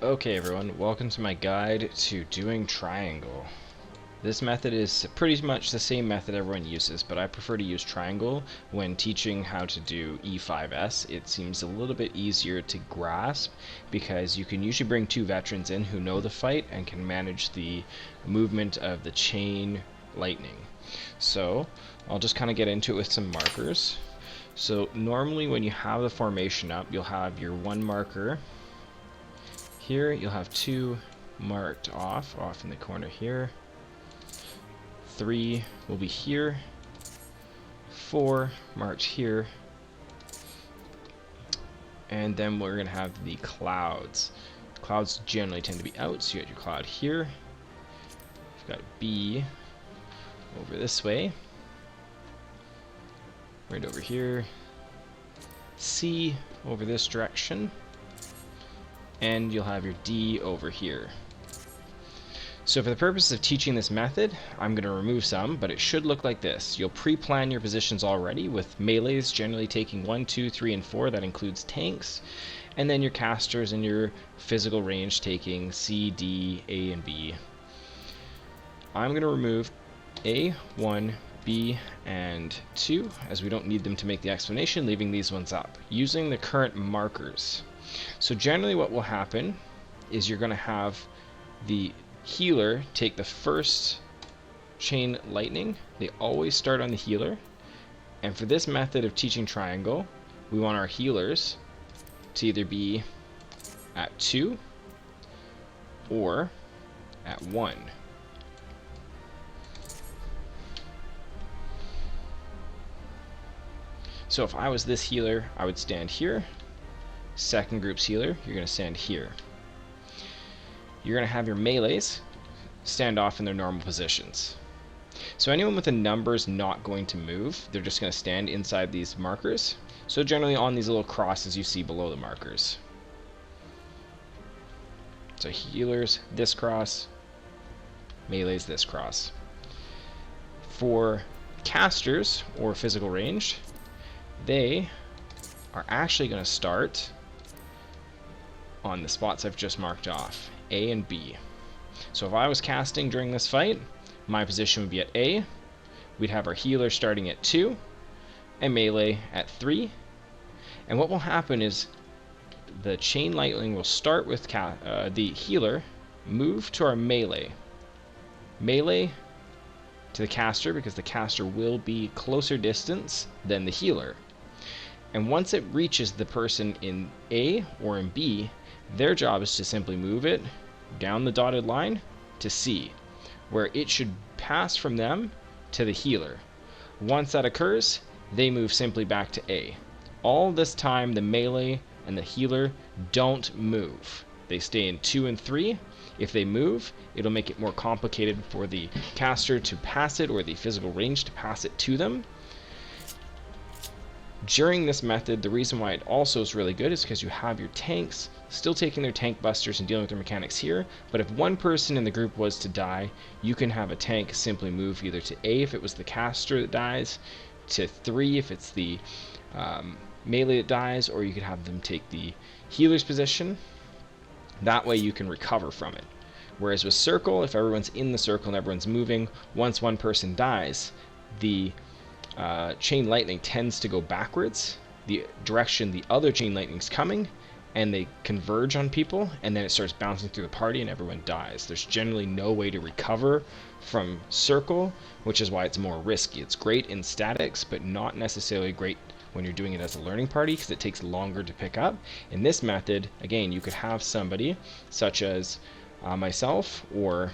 Okay everyone, welcome to my guide to doing triangle. This method is pretty much the same method everyone uses, but I prefer to use triangle when teaching how to do E5S. It seems a little bit easier to grasp because you can usually bring two veterans in who know the fight and can manage the movement of the chain lightning. So I'll just kind of get into it with some markers. So normally when you have the formation up, you'll have your one marker here, you'll have two marked off in the corner here. 3 will be here. 4 marked here. And then we're going to have the clouds. Clouds generally tend to be out, so you got your cloud here. You've got B over this way. Right over here. C over this direction. And you'll have your D over here. So for the purpose of teaching this method, I'm going to remove some, but it should look like this. You'll pre-plan your positions already, with melees generally taking 1, 2, 3, and 4. That includes tanks. And then your casters and your physical range taking C, D, A, and B. I'm going to remove A, 1, B, and 2, as we don't need them to make the explanation, leaving these ones up, using the current markers. So generally what will happen is you're going to have the healer take the first chain lightning. They always start on the healer. And for this method of teaching triangle, we want our healers to either be at 2 or at 1. So if I was this healer, I would stand here. Second group's healer, you're going to stand here. You're going to have your melees stand off in their normal positions. So anyone with a number is not going to move. They're just going to stand inside these markers. So generally on these little crosses you see below the markers. So healers, this cross. Melees, this cross. For casters, or physical ranged, they are actually going to start on the spots I've just marked off, A and B. So if I was casting during this fight, my position would be at A. We'd have our healer starting at 2, and melee at 3. And what will happen is the chain lightning will start with the healer, move to our melee. Melee to the caster, because the caster will be closer distance than the healer. And once it reaches the person in A or in B, their job is to simply move it down the dotted line to C, where it should pass from them to the healer. Once that occurs, they move simply back to A. All this time, the melee and the healer don't move. They stay in 2 and 3. If they move, it'll make it more complicated for the caster to pass it, or the physical range to pass it to them. During this method, the reason why it also is really good is because you have your tanks still taking their tank busters and dealing with their mechanics here, but if one person in the group was to die, you can have a tank simply move either to A if it was the caster that dies, to 3 if it's the melee that dies, or you could have them take the healer's position. That way you can recover from it. Whereas with circle, if everyone's in the circle and everyone's moving, once one person dies, the chain lightning tends to go backwards, the direction the other chain lightning's coming, and they converge on people, and then it starts bouncing through the party and everyone dies. There's generally no way to recover from circle, which is why it's more risky. It's great in statics, but not necessarily great when you're doing it as a learning party, because it takes longer to pick up. In this method, again, you could have somebody such as myself or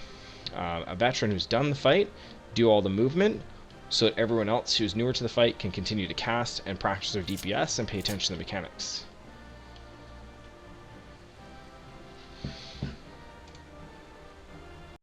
a veteran who's done the fight do all the movement, so that everyone else who's newer to the fight can continue to cast and practice their DPS and pay attention to the mechanics.